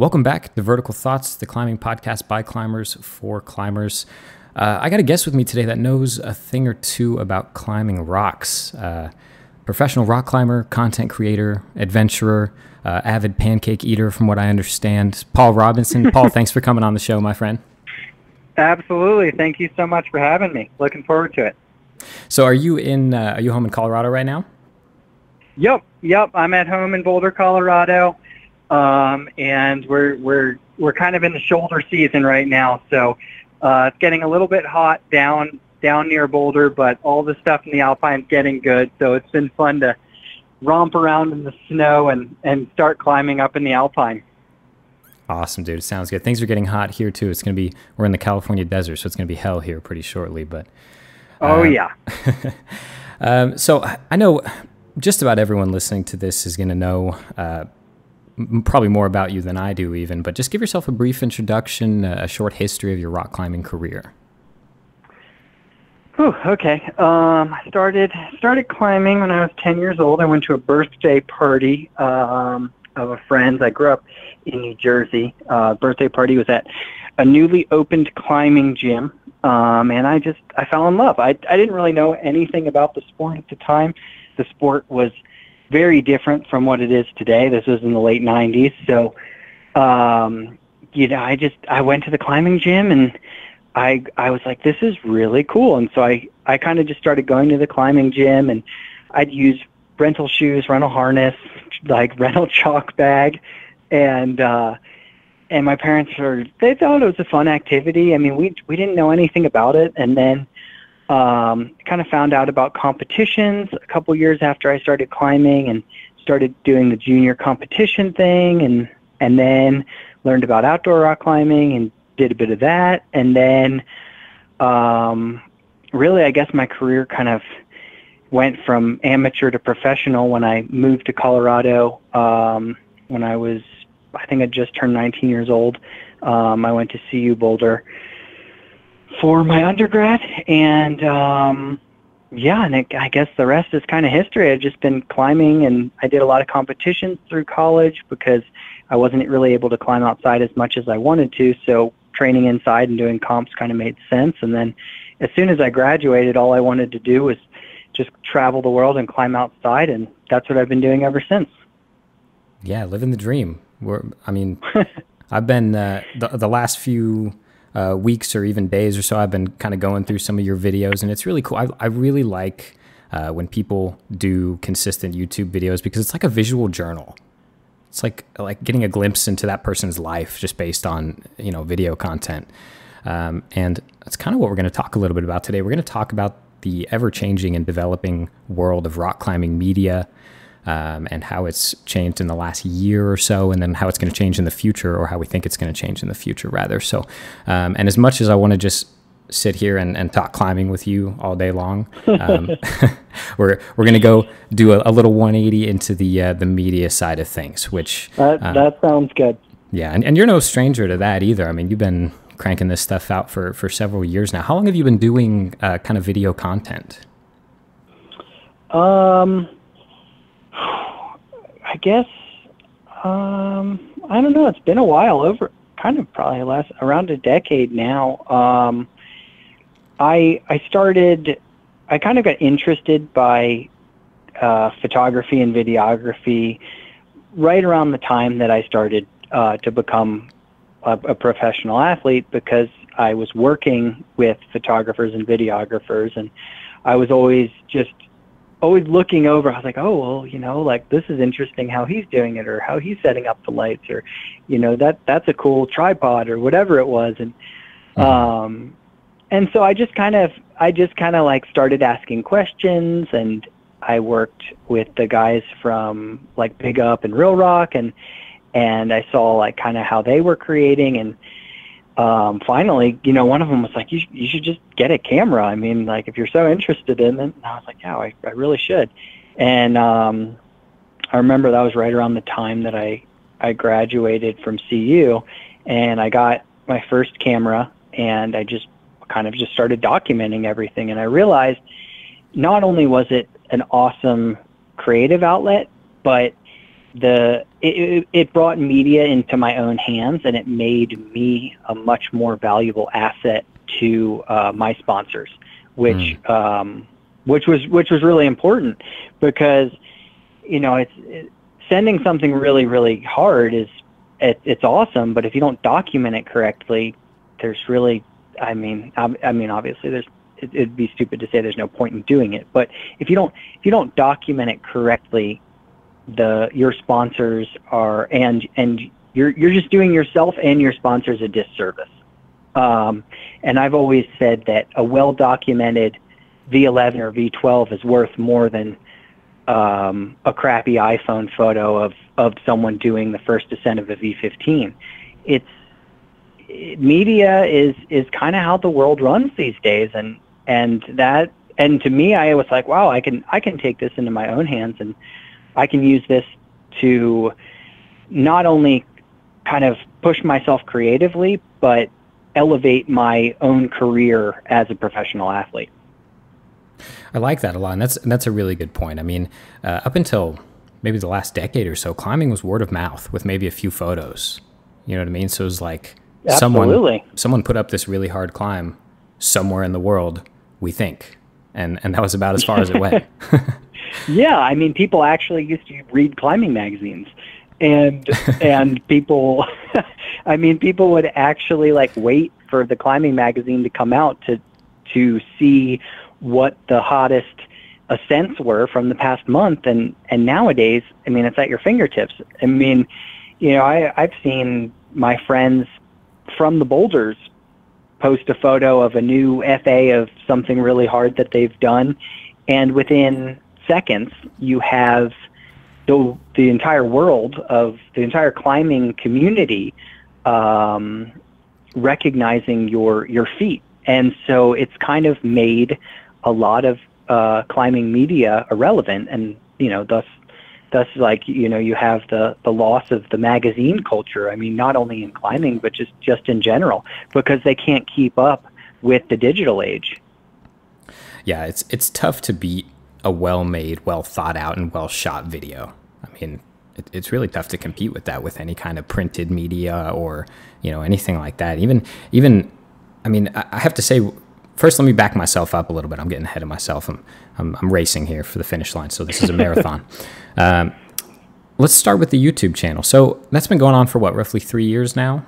Welcome back to Vertical Thoughts, the climbing podcast by climbers for climbers. I got a guest with me today that knows a thing or two about climbing rocks. Professional rock climber, content creator, adventurer, avid pancake eater, from what I understand. Paul Robinson. Paul, thanks for coming on the show, my friend. Absolutely. Thank you so much for having me. Looking forward to it. So are you home in Colorado right now? Yep. I'm at home in Boulder, Colorado. And we're kind of in the shoulder season right now. So, it's getting a little bit hot down near Boulder, but all the stuff in the Alpine's getting good. So it's been fun to romp around in the snow and start climbing up in the Alpine. Awesome, dude. Sounds good. Things are getting hot here too. We're in the California desert, so it's going to be hell here pretty shortly, but. Oh yeah. So I know just about everyone listening to this is going to know, probably more about you than I do even, but just give yourself a brief introduction, a short history of your rock climbing career. Okay. I started climbing when I was 10 years old. I went to a birthday party of a friend's. I grew up in New Jersey. Birthday party was at a newly opened climbing gym, and I fell in love. I didn't really know anything about the sport at the time. The sport was very different from what it is today. This was in the late 90s. So, I went to the climbing gym and I was like, this is really cool. And so I kind of just started going to the climbing gym, and I'd use rental shoes, rental harness, like rental chalk bag. And my parents they thought it was a fun activity. I mean, we didn't know anything about it. And then, kind of found out about competitions a couple years after I started climbing and started doing the junior competition thing, and then learned about outdoor rock climbing and did a bit of that. And then really, I guess my career kind of went from amateur to professional when I moved to Colorado when I think I just turned 19 years old. I went to CU Boulder for my undergrad, and I guess the rest is kind of history. I've just been climbing, and I did a lot of competitions through college because I wasn't really able to climb outside as much as I wanted to, so training inside and doing comps kind of made sense. And then as soon as I graduated, all I wanted to do was just travel the world and climb outside, and that's what I've been doing ever since. Yeah, living the dream. I've been the last few weeks or even days or so, I've been kind of going through some of your videos, and it's really cool. I really like when people do consistent YouTube videos, because it's like a visual journal. It's like getting a glimpse into that person's life just based on, video content. And that's kind of what we're going to talk a little bit about today. We're going to talk about the ever-changing and developing world of rock climbing media, and how it's changed in the last year or so, and then how it's going to change in the future, or how we think it's going to change in the future, rather. So, and as much as I want to just sit here and talk climbing with you all day long, we're going to go do a little 180 into the media side of things, which that sounds good. Yeah, and you're no stranger to that either. I mean, you've been cranking this stuff out for several years now. How long have you been doing kind of video content? I guess, I don't know. It's been a while, probably around a decade now. I kind of got interested by photography and videography right around the time that I started to become a professional athlete, because I was working with photographers and videographers, and I was always looking over. I was like, oh, well, like, this is interesting how he's doing it, or how he's setting up the lights, or, that's a cool tripod, or whatever it was. And so I just kind of like started asking questions, and I worked with the guys from like Big Up and Real Rock, and I saw like kind of how they were creating. And finally, one of them was like, you should just get a camera. I mean, like, if you're so interested in it. And I was like, yeah, I really should. And I remember that was right around the time that I graduated from CU, and I got my first camera, and I just started documenting everything. And I realized not only was it an awesome creative outlet, but it brought media into my own hands, and it made me a much more valuable asset to my sponsors, which was really important, because sending something really, really hard it's awesome, but if you don't document it correctly, there's really, obviously it'd be stupid to say there's no point in doing it, but if you don't document it correctly, your sponsors are, and you're just doing yourself and your sponsors a disservice. And I've always said that a well-documented V11 or V12 is worth more than a crappy iPhone photo of someone doing the first descent of a V15. Media is kind of how the world runs these days, and to me, I was like, wow, I can take this into my own hands, and I can use this to not only kind of push myself creatively, but elevate my own career as a professional athlete. I like that a lot, and that's a really good point. I mean, up until maybe the last decade or so, climbing was word of mouth with maybe a few photos. You know what I mean? So it was like someone put up this really hard climb somewhere in the world, we think, and that was about as far as it went. Yeah, I mean, people actually used to read climbing magazines, and people, people would actually like wait for the climbing magazine to come out to see what the hottest ascents were from the past month, and nowadays, it's at your fingertips. I've seen my friends from the boulders post a photo of a new FA of something really hard that they've done, and within seconds you have the entire world of the entire climbing community recognizing your feat. And so it's kind of made a lot of climbing media irrelevant, and thus you have the loss of the magazine culture. Not only in climbing, but just in general, because they can't keep up with the digital age. Yeah, it's tough to beat a well-made, well-thought-out, and well-shot video. It's really tough to compete with that with any kind of printed media or anything like that. Even I have to say, first, let me back myself up a little bit. I'm getting ahead of myself. I'm racing here for the finish line, so this is a marathon. Let's start with the YouTube channel. So that's been going on for what, roughly 3 years now?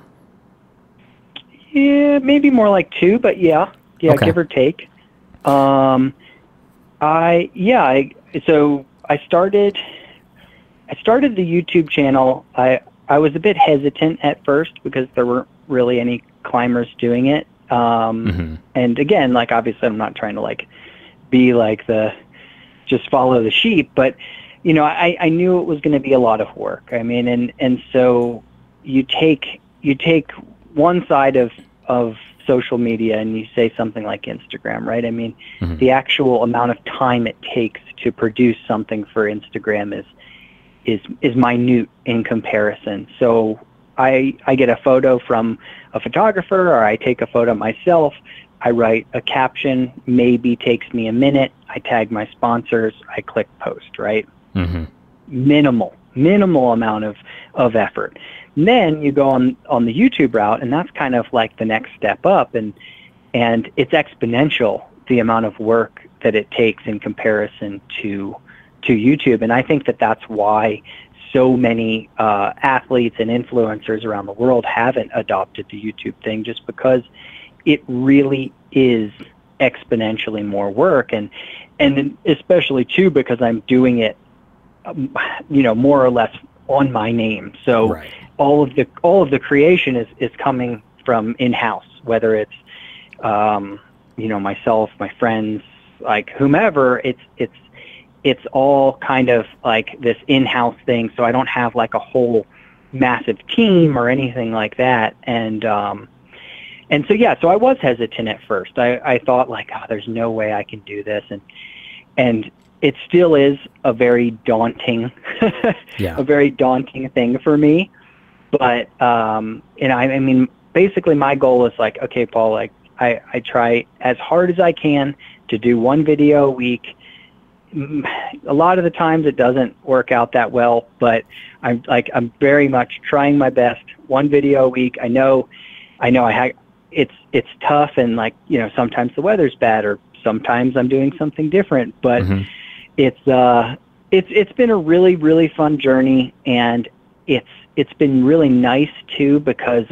Yeah, maybe more like 2, but yeah, okay. Give or take. So I started the YouTube channel. I was a bit hesitant at first because there weren't really any climbers doing it. And again, obviously I'm not trying to be just follow the sheep, but I knew it was going to be a lot of work. And so you take one side of social media and you say something like Instagram, right? The actual amount of time it takes to produce something for Instagram is minute in comparison. So I get a photo from a photographer, or I take a photo myself. I write a caption, maybe takes me a minute. I tag my sponsors. I click post, right? Minimal amount of effort. And then you go on the YouTube route, and that's kind of like the next step up, and it's exponential, the amount of work that it takes in comparison to YouTube. And I think that that's why so many athletes and influencers around the world haven't adopted the YouTube thing, just because it really is exponentially more work, and especially too because I'm doing it, more or less on my name. So right. all of the creation is coming from in-house, whether it's myself, my friends, whomever. It's all kind of like this in-house thing. So I don't have a whole massive team or anything like that. And so I was hesitant at first. I thought there's no way I can do this. And it still is a very daunting, a very daunting thing for me. But, basically my goal is okay, Paul, I try as hard as I can to do one video a week, a lot of the times it doesn't work out that well, but I'm very much trying my best. One video a week. I know it's tough, and like, you know, sometimes the weather's bad, or sometimes I'm doing something different, but it's been a really, really fun journey, and it's been really nice too, because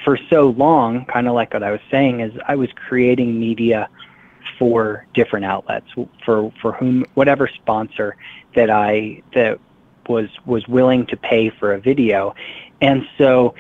for so long, kind of like what I was saying, is I was creating media for different outlets, for whatever sponsor that was willing to pay for a video. And so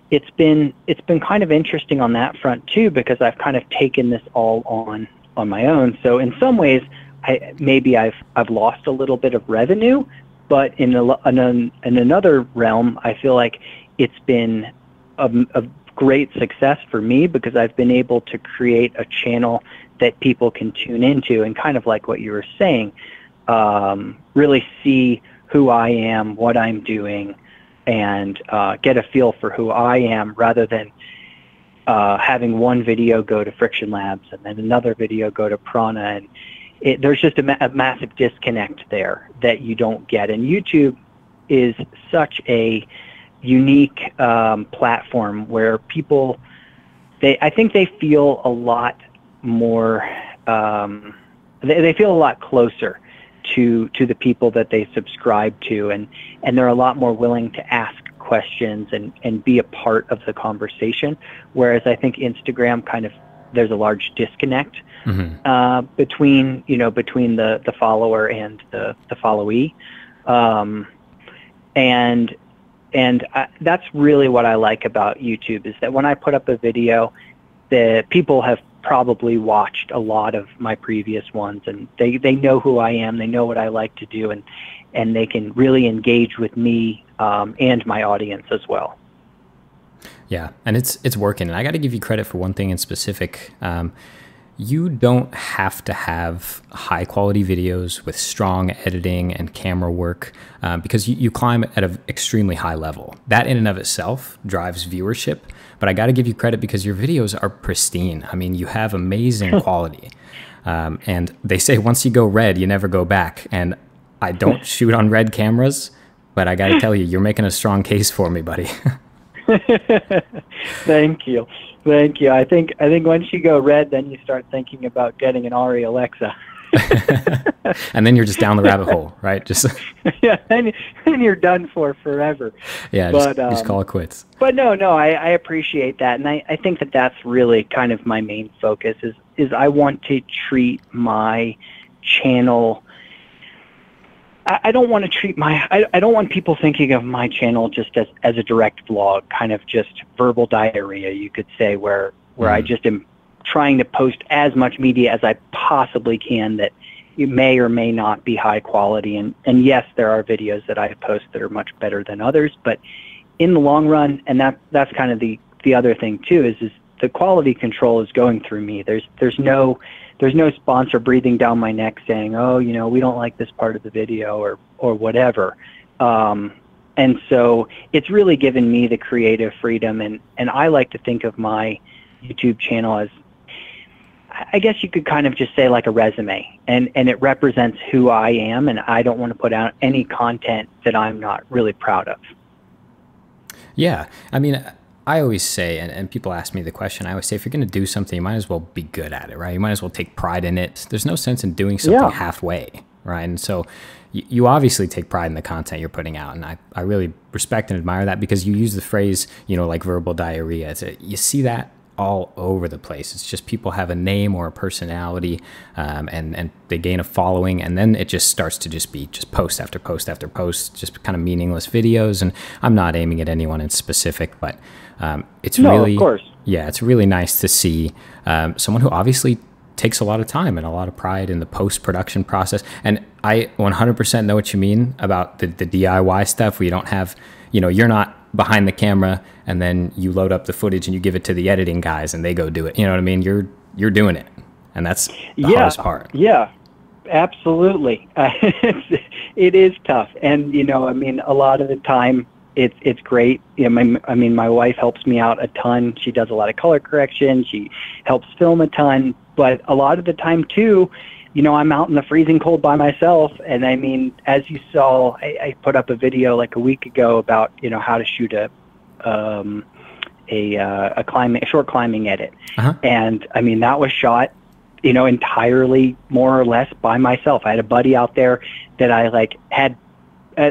it's been kind of interesting on that front too, because I've kind of taken this all on my own. So in some ways, I've lost a little bit of revenue, but in another realm, I feel like it's been a great success for me, because I've been able to create a channel that people can tune into, and kind of like what you were saying, really see who I am, what I'm doing, and get a feel for who I am, rather than having one video go to Friction Labs and then another video go to Prana. And there's just a massive disconnect there that you don't get. And YouTube is such a unique platform where people, I think they feel a lot more, they feel a lot closer to the people that they subscribe to, and they're a lot more willing to ask questions and be a part of the conversation. Whereas I think Instagram, kind of, there's a large disconnect between the follower and the followee. And that's really what I like about YouTube, is that when I put up a video, the people have probably watched a lot of my previous ones, and they know who I am, they know what I like to do, and they can really engage with me and my audience as well. Yeah, and it's working. And I got to give you credit for one thing in specific. You don't have to have high quality videos with strong editing and camera work, because you climb at an extremely high level. That in and of itself drives viewership, but I got to give you credit because your videos are pristine. I mean, you have amazing quality. And they say once you go red, you never go back. And I don't shoot on red cameras, but I got to tell you, you're making a strong case for me, buddy. Thank you. Thank you. I think once you go red, then you start thinking about getting an Ari Alexa. And then you're just down the rabbit hole, right? Just yeah, then you're done for forever. Yeah, just call it quits. But no, I appreciate that, and I think that that's really kind of my main focus is I want to treat my channel. I don't want to treat I don't want people thinking of my channel just as a direct vlog, kind of just verbal diarrhea, you could say, where I just am trying to post as much media as I possibly can that it may or may not be high quality. And yes, there are videos that I post that are much better than others, but in the long run, and that's kind of the other thing too, is the quality control is going through me. There's no sponsor breathing down my neck saying, oh, we don't like this part of the video or whatever. And so it's really given me the creative freedom. And I like to think of my YouTube channel as, I guess you could kind of just say, like a resume, and it represents who I am. And I don't want to put out any content that I'm not really proud of. Yeah. I mean, I always say, and people ask me the question, I always say, if you're going to do something, you might as well be good at it, right? You might as well take pride in it. There's no sense in doing something halfway, right? And so you obviously take pride in the content you're putting out. And I really respect and admire that, because you use the phrase, like verbal diarrhea. You see that all over the place. It's just people have a name or a personality, and they gain a following, and then it just starts to just be post after post after post, just kind of meaningless videos. And I'm not aiming at anyone in specific, but it's really, of course. Yeah, it's really nice to see someone who obviously takes a lot of time and a lot of pride in the post-production process. And I 100% know what you mean about the DIY stuff, where you don't have, you're not behind the camera and then you load up the footage and you give it to the editing guys and they go do it. You know what I mean? You're doing it. And that's the hardest part. Yeah, absolutely. It is tough. And, a lot of the time it's great. My wife helps me out a ton. She does a lot of color correction. She helps film a ton. But a lot of the time too, I'm out in the freezing cold by myself. And I mean, as you saw, I put up a video like a week ago about, how to shoot a short climbing edit. And I mean, that was shot, entirely more or less by myself. I had a buddy out there that I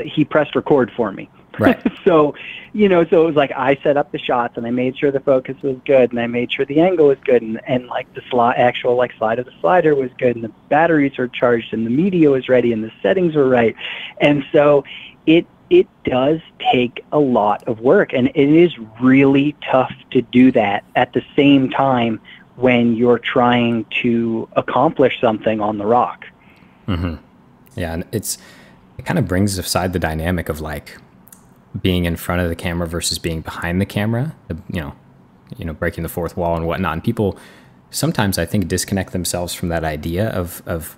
he pressed record for me. Right. So it was like I set up the shots and I made sure the focus was good and I made sure the angle was good and like the actual slide of the slider was good and the batteries were charged and the media was ready and the settings were right. And so it does take a lot of work, and it is really tough to do that at the same time when you're trying to accomplish something on the rock. Mm-hmm. Yeah, and it kind of brings aside the dynamic of being in front of the camera versus being behind the camera, breaking the fourth wall and whatnot. And people sometimes, I think, disconnect themselves from that idea of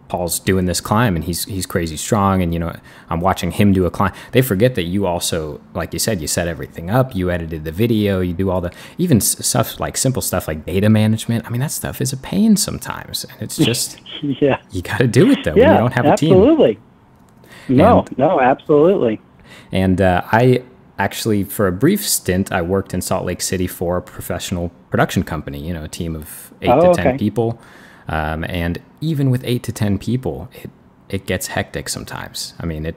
Paul's doing this climb and he's crazy strong and, I'm watching him do a climb. They forget that you also, like you said, you set everything up, you edited the video, you do all the, even stuff simple stuff like data management. I mean, that stuff is a pain sometimes. And it's just, yeah, you got to do it though when you don't have a team. Absolutely. No, absolutely. And I actually, for a brief stint, I worked in Salt Lake City for a professional production company, a team of 8 to 10 people. And even with 8 to 10 people, it gets hectic sometimes. I mean,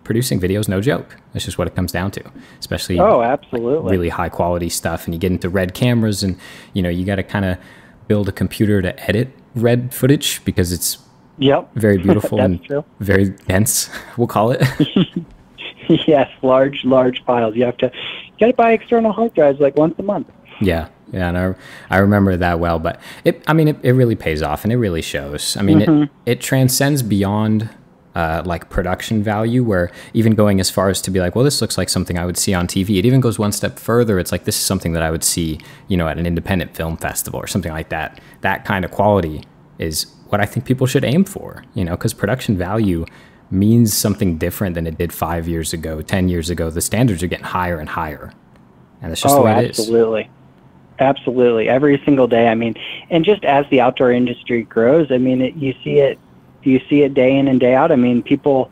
producing video is no joke. That's just what it comes down to, especially absolutely. Really high quality stuff. And you get into red cameras and, you got to kind of build a computer to edit red footage because it's very beautiful and very dense, we'll call it. Yes, large files. You got to buy external hard drives once a month. Yeah, and I remember that well. But it really pays off, and it really shows. I mean, it transcends beyond production value, where even going as far as to be well, this looks like something I would see on TV. It even goes one step further. It's this is something that I would see, at an independent film festival or something like that. That kind of quality is what I think people should aim for, because production value means something different than it did 5 years ago, 10 years ago. The standards are getting higher and higher. And it's just the way it is. Absolutely. Every single day. I mean, and just as the outdoor industry grows, I mean, you see it day in and day out. I mean, people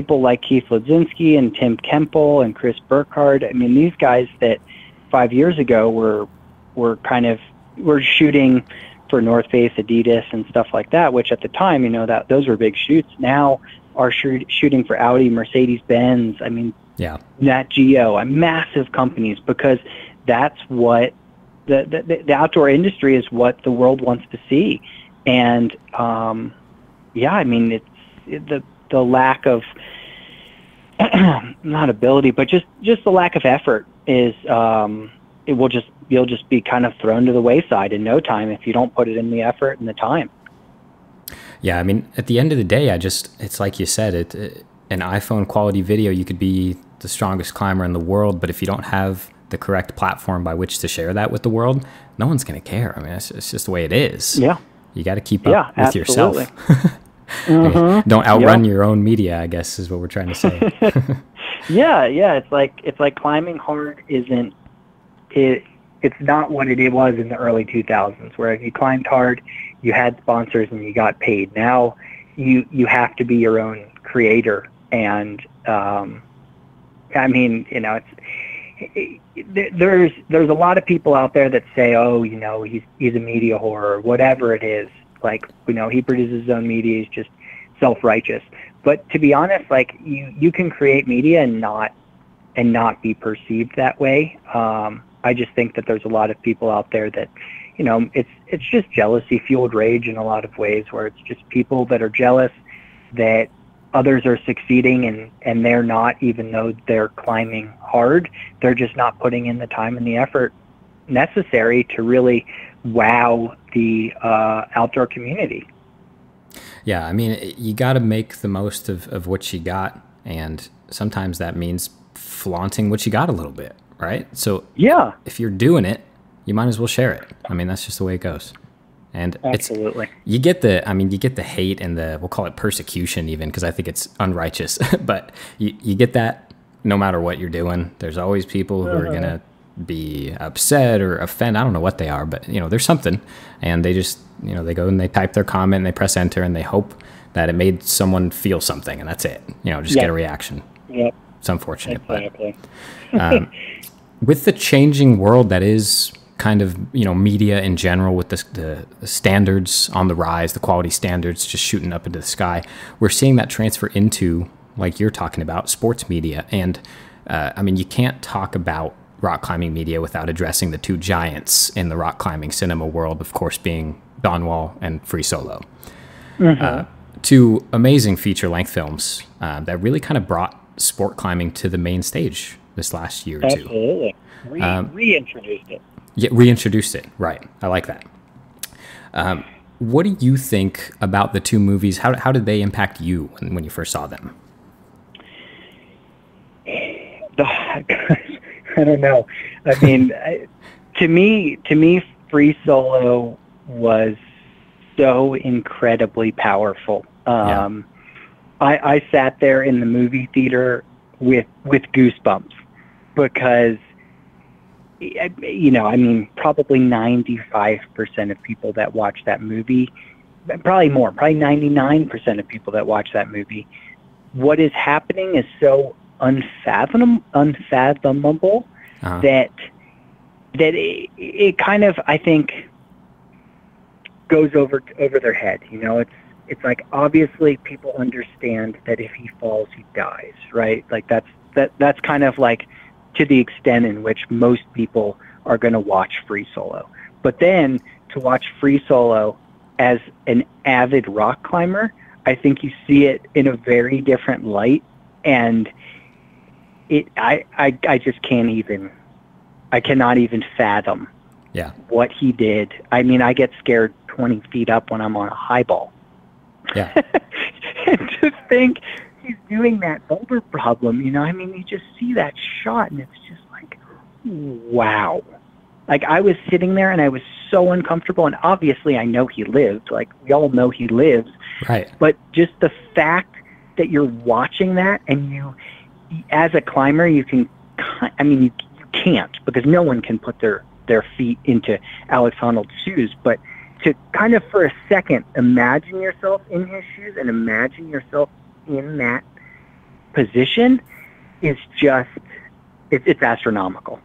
like Keith Ledzinski and Tim Kemple and Chris Burkhardt. I mean, these guys that 5 years ago were shooting for North Face, Adidas, and stuff like that, which at the time, that those were big shoots. Now are shooting for Audi, Mercedes-Benz. I mean, Nat Geo, massive companies, because that's what the outdoor industry is, what the world wants to see. And I mean, it's the lack of not ability, but just the lack of effort is you'll just be kind of thrown to the wayside in no time if you don't put it in the effort and the time. Yeah, I mean, at the end of the day, it's like you said, an iPhone quality video, you could be the strongest climber in the world, but if you don't have the correct platform by which to share that with the world, no one's going to care. I mean, it's just the way it is. Yeah. You got to keep up with yourself. Don't outrun your own media, I guess, is what we're trying to say. Yeah. It's like climbing hard isn't it. It's not what it was in the early 2000s, where if you climbed hard, you had sponsors and you got paid. Now you have to be your own creator. And I mean, there's a lot of people out there that say, oh, he's a media whore or whatever it is. He produces his own media. He's just self-righteous. But to be honest, you can create media and not be perceived that way. I just think that there's a lot of people out there that, it's just jealousy fueled rage in a lot of ways, where it's just people that are jealous that others are succeeding and they're not, even though they're climbing hard. They're just not putting in the time and the effort necessary to really wow the outdoor community. Yeah, I mean, you got to make the most of what you got, and sometimes that means flaunting what you got a little bit, right? So if you're doing it, you might as well share it. I mean, that's just the way it goes. And absolutely, you get the hate and we'll call it persecution even, because I think it's unrighteous, but you get that no matter what you're doing. There's always people who are going to be upset or offend. I don't know what they are, but there's something, and they just they go and they type their comment and they press enter and they hope that it made someone feel something, and that's it. Just get a reaction. Yep. It's unfortunate, exactly. But with the changing world that is kind of media in general, with the standards on the rise, the quality standards just shooting up into the sky, we're seeing that transfer into, like you're talking about, sports media. And I mean, you can't talk about rock climbing media without addressing the two giants in the rock climbing cinema world, of course, being Donwall and Free Solo. Two amazing feature-length films that really kind of brought sport climbing to the main stage this last year or two. Absolutely. Reintroduced it. Yeah, reintroduced it. Right. I like that. What do you think about the two movies? How did they impact you when you first saw them? I don't know. I mean, to me, Free Solo was so incredibly powerful. I sat there in the movie theater with goosebumps because, I mean, probably 95% of people that watch that movie, probably 99% of people that watch that movie, what is happening is so unfathomable that it kind of, I think, goes over their head. It's like, obviously people understand that if he falls, he dies, right? Like that's kind of like to the extent in which most people are going to watch Free Solo. But then to watch Free Solo as an avid rock climber, I think you see it in a very different light, and I just I cannot even fathom what he did. I mean, I get scared 20 feet up when I'm on a high ball. Yeah. And to think he's doing that boulder problem, I mean, you just see that shot and it's just like, wow. Like, I was sitting there and I was so uncomfortable, and obviously I know he lived. Like, we all know he lives. Right. But just the fact that you're watching that, and you, as a climber, you can, I mean, you can't, because no one can put their feet into Alex Honnold's shoes, but to kind of for a second imagine yourself in his shoes and imagine yourself in that position is just, it's astronomical.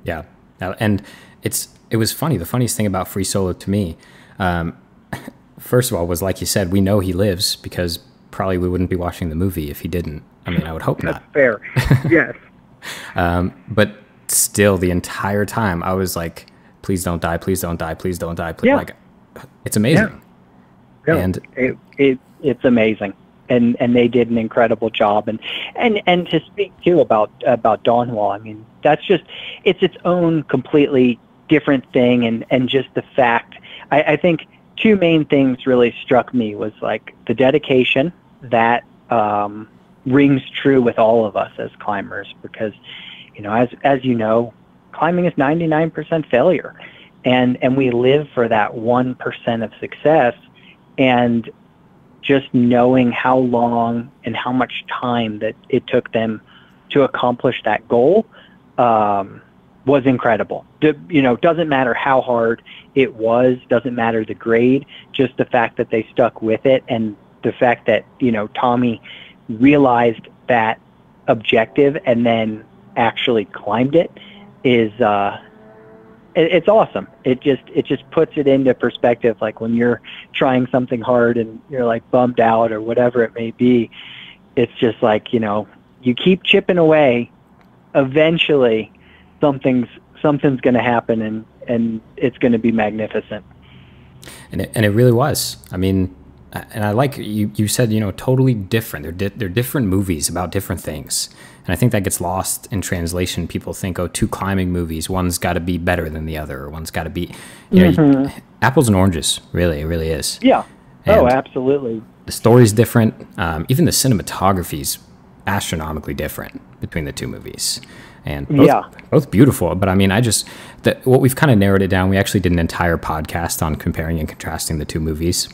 Yeah. And it was funny. The funniest thing about Free Solo to me, first of all, was, like you said, we know he lives, because probably we wouldn't be watching the movie if he didn't. I mean, I would hope not. That's fair. Yes. But still, the entire time I was like, please don't die, please don't die, please don't die. Please. Yeah. Like, it's amazing. Yeah. And it's amazing. And they did an incredible job. And to speak too about Donwall, I mean, that's just, it's its own completely different thing. And just the fact, I think two main things really struck me was like the dedication that rings true with all of us as climbers, because, as you know, climbing is 99% failure, and we live for that 1% of success. And just knowing how long and how much time that it took them to accomplish that goal was incredible. Doesn't matter how hard it was, doesn't matter the grade, just the fact that they stuck with it, and the fact that, Tommy realized that objective and then actually climbed it is, it's awesome. It just puts it into perspective. Like, when you're trying something hard and you're like bummed out or whatever it may be, it's just like, you keep chipping away, eventually something's going to happen, and it's going to be magnificent. And it really was. I mean, and I like you said, totally different. They're different movies about different things. And I think that gets lost in translation. People think, oh, two climbing movies, one's got to be better than the other, or one's got to be, apples and oranges. Really, it really is. Yeah. And absolutely. The story's different. Even the cinematography's astronomically different between the two movies. And both beautiful. But I mean, what we've kind of narrowed it down. We actually did an entire podcast on comparing and contrasting the two movies.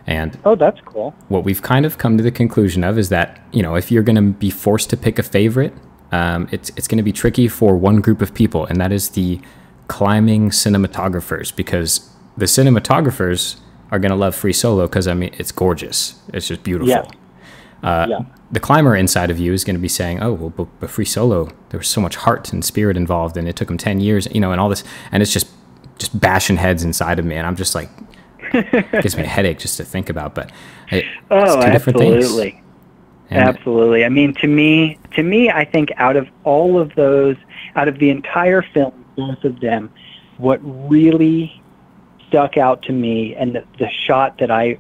And that's cool. What we've kind of come to the conclusion of is that, if you're going to be forced to pick a favorite, It's going to be tricky for one group of people, and that is the climbing cinematographers, because the cinematographers are going to love Free Solo because, I mean, it's gorgeous. It's just beautiful. Yeah. The climber inside of you is going to be saying, oh, well, but Free Solo, there was so much heart and spirit involved, and it took him 10 years, you know, and all this. And it's just bashing heads inside of me. And I'm just like, it gives me a headache just to think about. But it's two different things. Absolutely. Absolutely. I mean, to me, I think out of all of those, out of the entire film, both of them, what really stuck out to me, and the shot that I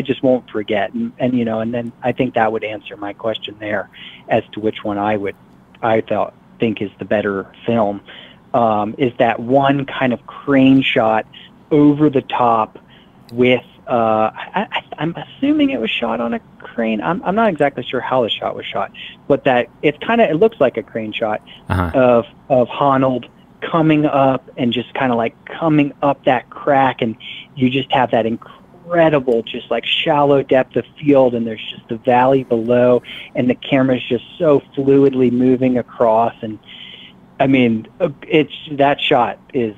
just won't forget, and you know, and then I think that would answer my question there as to which one I think is the better film, is that one kind of crane shot over the top with I'm assuming it was shot on a crane. I'm not exactly sure how the shot was shot, but that it looks like a crane shot of Honnold coming up and just kind of like coming up that crack, and you just have that incredible just like shallow depth of field, and there's just the valley below, and the camera's just so fluidly moving across. And I mean, that shot is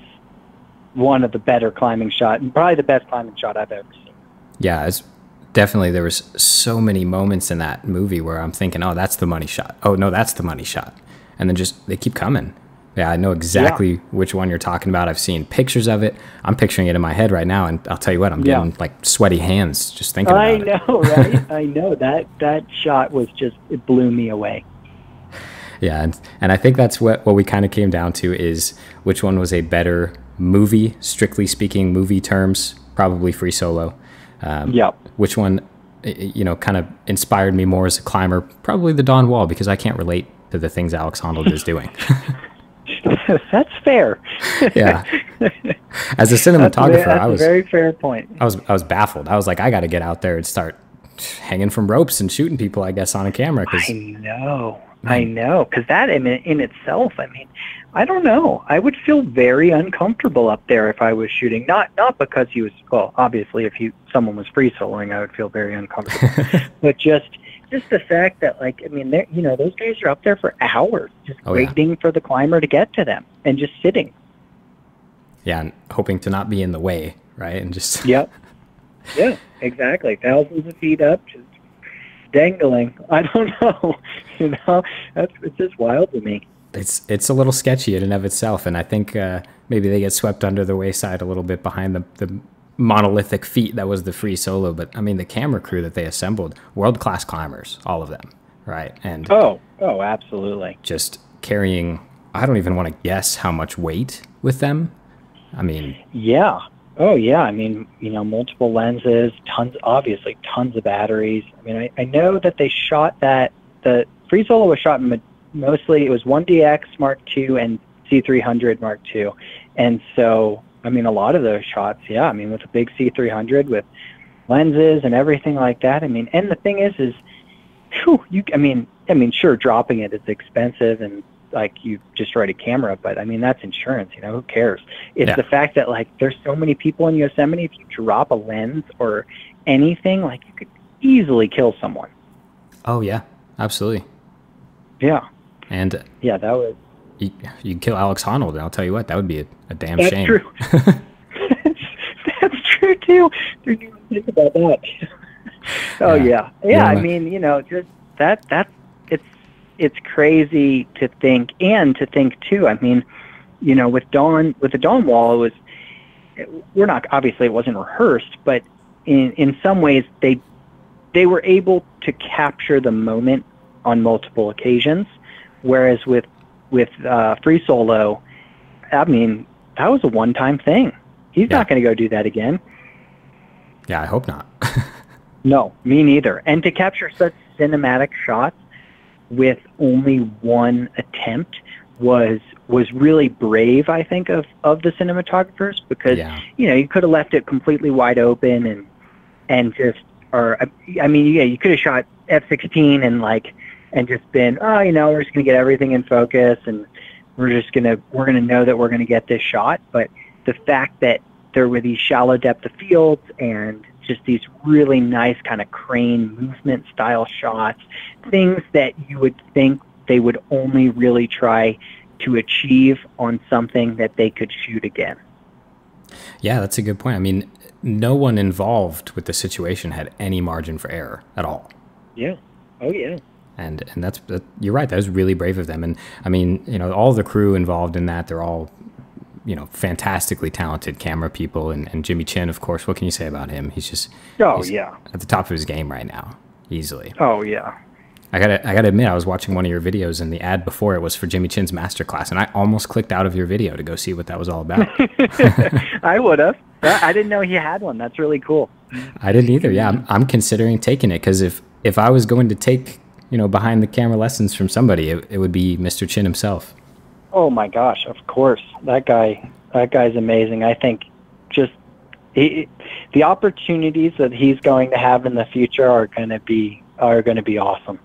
one of the better climbing shots, and probably the best climbing shot I've ever seen. Yeah, it's definitely, there was so many moments in that movie where I'm thinking, oh, that's the money shot. Oh, no, that's the money shot. And then just, they keep coming. Yeah, I know exactly which one you're talking about. I've seen pictures of it. I'm picturing it in my head right now, and I'll tell you what, I'm getting like sweaty hands just thinking about it. I know, right? I know. That shot was just, it blew me away. Yeah, and I think that's what we kind of came down to, is which one was a better movie, strictly speaking, movie terms, probably Free Solo. Which one, you know, kind of inspired me more as a climber, probably the Dawn Wall, because I can't relate to the things Alex Honnold is doing. That's fair. Yeah. As a cinematographer, that's a very fair point. I was baffled. I was like, I got to get out there and start hanging from ropes and shooting people, I guess, on a camera. I know. Because that in itself, I mean, I don't know. I would feel very uncomfortable up there if I was shooting. Not because he was, well, obviously, if someone was free soloing, I would feel very uncomfortable. But just the fact that, like, I mean, you know, those guys are up there for hours just waiting for the climber to get to them and just sitting. Yeah, and hoping to not be in the way, right? And just Yeah, exactly. Thousands of feet up, just dangling. I don't know. You know, it's just wild to me. It's a little sketchy in and of itself, and I think maybe they get swept under the wayside a little bit behind the monolithic feat that was the Free Solo. But I mean, the camera crew that they assembled, world-class climbers, all of them, right? And oh, absolutely. Just carrying, I don't even want to guess how much weight with them. I mean, yeah. Oh, yeah. I mean, you know, multiple lenses, tons of batteries. I mean, I know that they shot the Free Solo was shot mostly, it was 1DX Mark II and C300 Mark II. And so, I mean, a lot of those shots, I mean, with a big C300 with lenses and everything like that. I mean, and the thing is I mean, sure, dropping it is expensive, and like, you destroyed a camera, but I mean, that's insurance, you know, who cares? It's the fact that, like, there's so many people in Yosemite, if you drop a lens or anything, like, you could easily kill someone. Oh yeah, absolutely. Yeah. And that was, you can kill Alex Honnold, and I'll tell you what, that would be a damn that's shame. True. That's true too. Didn't even think about that. I mean, you know, just that's it's crazy to think too. I mean, you know, with the Dawn Wall, it wasn't rehearsed, but in some ways they were able to capture the moment on multiple occasions, whereas with Free Solo, I mean, that was a one-time thing. He's not going to go do that again. Yeah, I hope not. No, me neither. And to capture such cinematic shots with only one attempt was really brave, I think, of the cinematographers, because you know, you could have left it completely wide open and just, or I mean, you could have shot F-16 and just been, oh, you know, we're just gonna get everything in focus, and we're gonna know that we're gonna get this shot. But the fact that there were these shallow depth of fields and just these really nice kind of crane movement style shots, things that you would think they would only really try to achieve on something that they could shoot again. Yeah, that's a good point. I mean, no one involved with the situation had any margin for error at all. Yeah. Oh, yeah. And you're right. That was really brave of them. And I mean, you know, all the crew involved in that, they're all, you know, fantastically talented camera people. And Jimmy Chin, of course, what can you say about him? He's yeah, at the top of his game right now, easily. Oh, yeah. I gotta admit, I was watching one of your videos, and the ad before it was for Jimmy Chin's masterclass, and I almost clicked out of your video to go see what that was all about. I would have. I didn't know he had one. That's really cool. I didn't either. Yeah, I'm considering taking it, because if I was going to take, you know, behind the camera lessons from somebody, it would be Mr. Chin himself. Oh my gosh, of course. That guy's amazing. I think just the opportunities that he's going to have in the future are going to be awesome.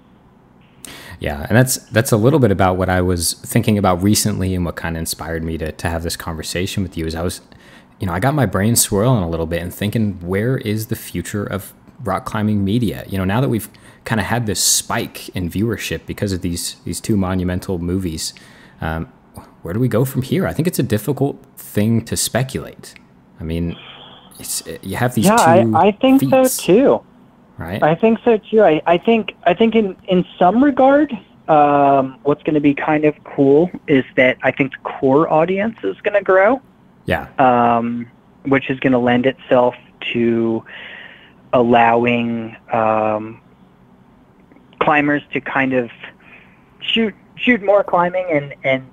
Yeah, and that's a little bit about what I was thinking about recently, and what kind of inspired me to have this conversation with you. Is I got my brain swirling a little bit and thinking, where is the future of rock climbing media? You know, now that we've kind of had this spike in viewership because of these two monumental movies, where do we go from here? I think it's a difficult thing to speculate. I mean, you have these two I think feats, so too. Right? I think so too. I think in some regard, what's going to be kind of cool is that I think the core audience is going to grow. Yeah. Which is going to lend itself to allowing climbers to kind of shoot more climbing and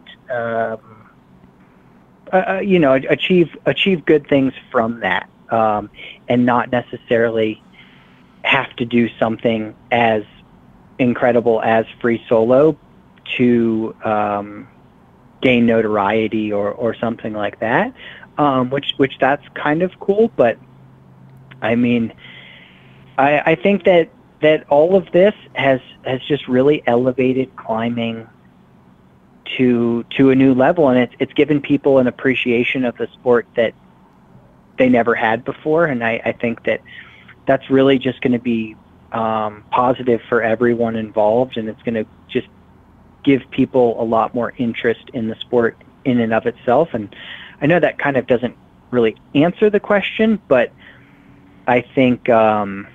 achieve good things from that, and not necessarily have to do something as incredible as free solo to gain notoriety or something like that, which that's kind of cool. But I mean, I think that all of this has just really elevated climbing to a new level, and it's given people an appreciation of the sport that they never had before. And I think that's really just going to be positive for everyone involved, and it's going to just give people a lot more interest in the sport in and of itself. And I know that kind of doesn't really answer the question, but I think that's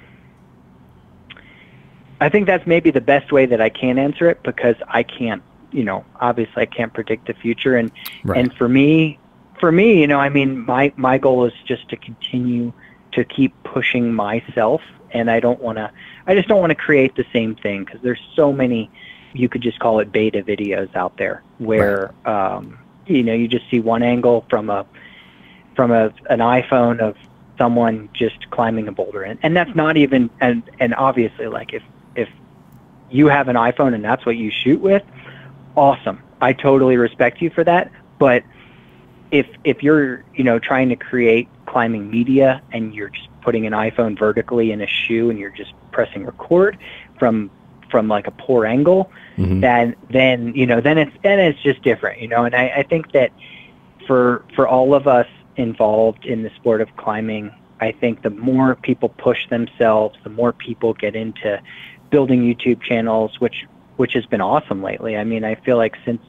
maybe the best way that I can answer it, because I can't, obviously I can't predict the future. And right. And for me, I mean, my goal is just to continue to keep pushing myself, and I just don't want to create the same thing, because there's so many, you could just call it beta videos out there where, right. You just see one angle from an iPhone of someone just climbing a boulder, and that's not even, and obviously, like, if you have an iPhone and that's what you shoot with, awesome. I totally respect you for that. But if you're, trying to create climbing media and you're just putting an iPhone vertically in a shoe and you're just pressing record from like a poor angle, mm-hmm. then it's just different, and I think that for all of us involved in the sport of climbing, I think the more people push themselves, the more people get into building YouTube channels, which has been awesome lately. I mean, I feel like since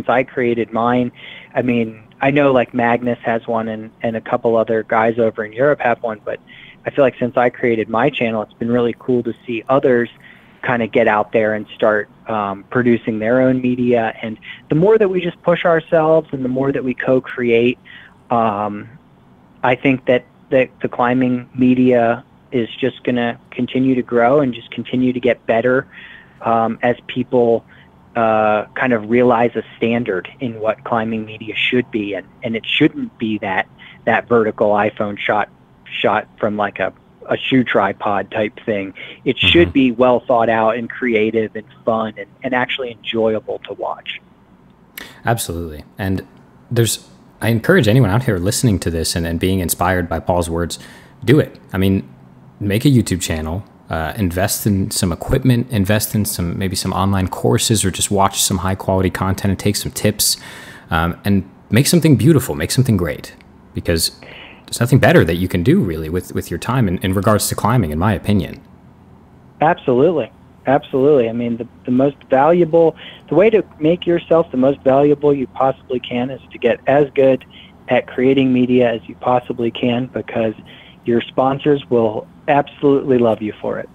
I created mine, I mean, I know like Magnus has one and a couple other guys over in Europe have one, but I feel like since I created my channel, it's been really cool to see others kind of get out there and start producing their own media. And the more that we just push ourselves and the more that we co-create, I think that the climbing media is just going to continue to grow and just continue to get better as people kind of realize a standard in what climbing media should be. And it shouldn't be that vertical iPhone shot from like a shoe tripod type thing. It mm-hmm. should be well thought out and creative and fun and actually enjoyable to watch. Absolutely. And I encourage anyone out here listening to this and being inspired by Paul's words, do it. I mean, make a YouTube channel, invest in some equipment, invest in maybe some online courses, or just watch some high quality content and take some tips, and make something beautiful, make something great, because there's nothing better that you can do really with your time in regards to climbing, in my opinion. Absolutely. Absolutely. I mean, the most valuable, the way to make yourself the most valuable you possibly can is to get as good at creating media as you possibly can, because your sponsors will absolutely love you for it.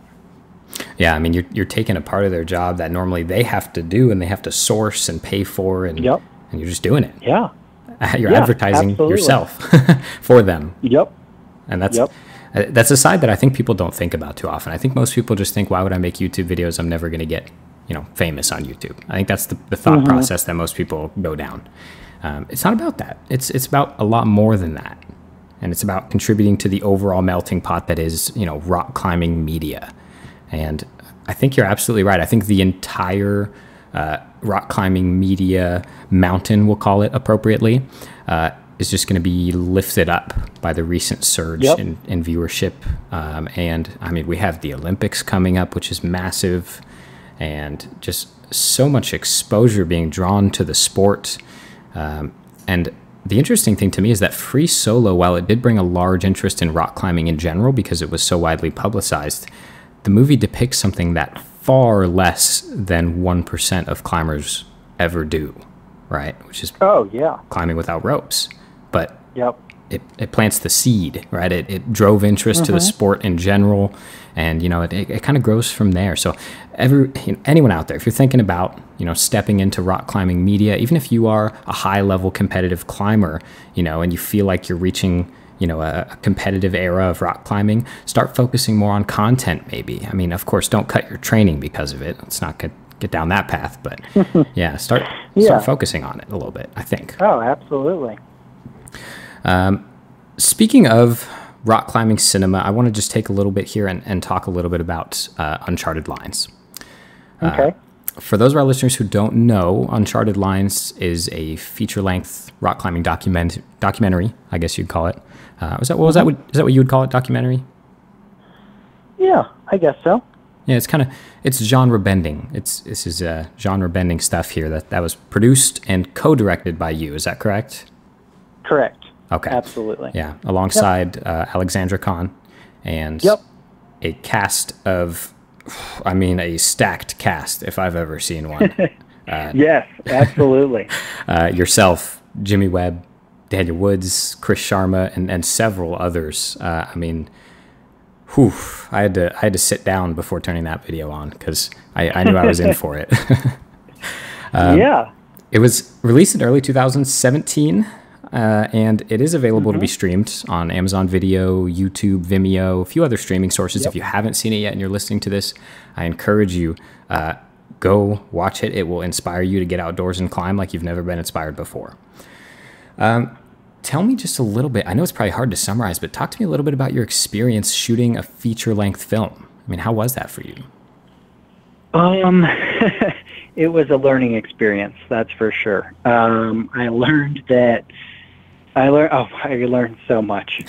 Yeah, I mean, you're taking a part of their job that normally they have to do and they have to source and pay for, and Yep. and you're just doing it. Yeah. You're advertising absolutely. yourself for them. Yep. And that's a side that I think people don't think about too often. I think most people just think, why would I make YouTube videos? I'm never going to get, famous on YouTube. I think that's the thought process that most people go down. It's not about that. It's about a lot more than that. And it's about contributing to the overall melting pot that is, rock climbing media. And I think you're absolutely right. I think the entire rock climbing media mountain, we'll call it appropriately, is just going to be lifted up by the recent surge in viewership. And I mean, we have the Olympics coming up, which is massive, and just so much exposure being drawn to the sport. And the interesting thing to me is that Free Solo, while it did bring a large interest in rock climbing in general because it was so widely publicized, the movie depicts something that far less than 1% of climbers ever do, right? Which is climbing without ropes. But it plants the seed, right? It drove interest to the sport in general, and it kind of grows from there. So anyone out there, if you're thinking about stepping into rock climbing media, even if you are a high level competitive climber, and you feel like you're reaching a competitive era of rock climbing, start focusing more on content maybe. I mean, of course, don't cut your training because of it. Let's not get down that path, but start focusing on it a little bit, I think. Oh, absolutely. Speaking of rock climbing cinema, I want to just take a little bit here and talk a little bit about Uncharted Lines. Okay. For those of our listeners who don't know, Uncharted Lines is a feature-length rock climbing documentary, I guess you'd call it. Is that what you would call it, documentary? Yeah, I guess so. Yeah, it's genre bending. This is genre bending stuff here that was produced and co-directed by you. Is that correct? Correct. Okay. Absolutely. Yeah, alongside Alexandra Khan and a cast of, a stacked cast if I've ever seen one. Yes, absolutely. Yourself, Jimmy Webb, Daniel Woods, Chris Sharma, and several others. I had to sit down before turning that video on because I knew I was in for it. It was released in early 2017. And it is available to be streamed on Amazon Video, YouTube, Vimeo, a few other streaming sources. If you haven't seen it yet and you're listening to this, I encourage you, go watch it. It will inspire you to get outdoors and climb like you've never been inspired before. Tell me just a little bit. I know it's probably hard to summarize, but talk to me a little bit about your experience shooting a feature-length film. I mean, how was that for you? It was a learning experience, that's for sure. I learned so much.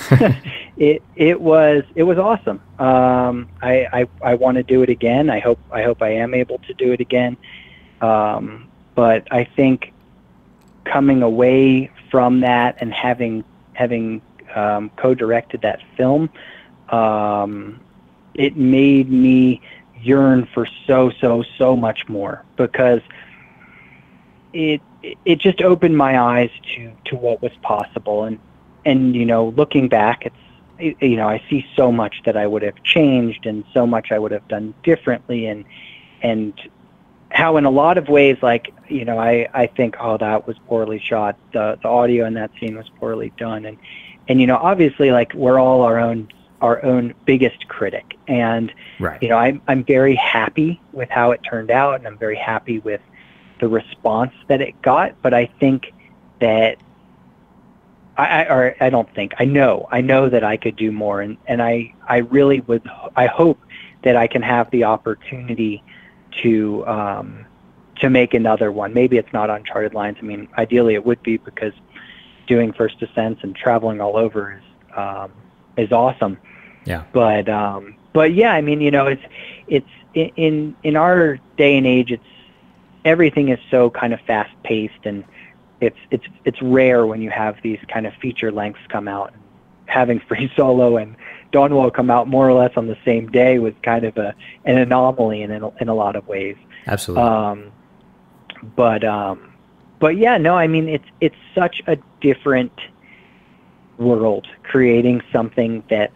It was awesome. I want to do it again. I hope I am able to do it again. But I think coming away from that and having co-directed that film, it made me yearn for so much more, because it just opened my eyes to what was possible, and looking back, I see so much that I would have changed and so much I would have done differently, and how in a lot of ways, like, I think, oh, that was poorly shot, the audio in that scene was poorly done, and obviously, like, we're all our own biggest critic, and right. I'm very happy with how it turned out, and I'm very happy with the response that it got. But I think that I know that I could do more, and I really I hope that I can have the opportunity to make another one. Maybe it's not Uncharted Lines. I mean, ideally it would be, because doing First Ascents and traveling all over is awesome. Yeah. But yeah, I mean, it's in our day and age, everything is so kind of fast paced, and it's rare when you have these kind of feature lengths come out and having Free Solo and Dawnwell come out more or less on the same day was kind of an anomaly in a lot of ways. Absolutely. But yeah, no, I mean, it's such a different world creating something that's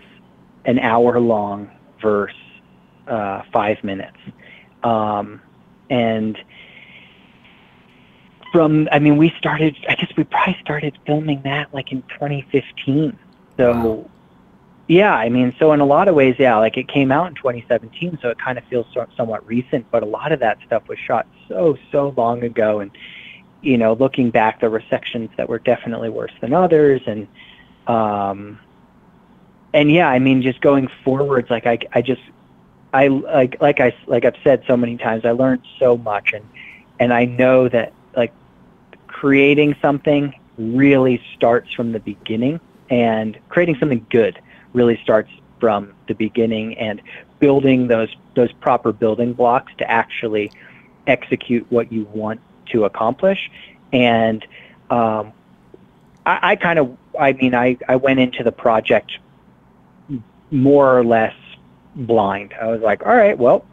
an hour long versus 5 minutes. And I guess we probably started filming that like in 2015. So wow. Yeah, I mean, so in a lot of ways, yeah, like it came out in 2017, so it kind of feels somewhat recent, but a lot of that stuff was shot so long ago. And, you know, looking back, there were sections that were definitely worse than others. And yeah, I mean, just going forwards, like I've said so many times, I learned so much, and I know that like creating something really starts from the beginning, and creating something good really starts from the beginning, and building those proper building blocks to actually execute what you want to accomplish. And I went into the project more or less blind. I was like, all right, well,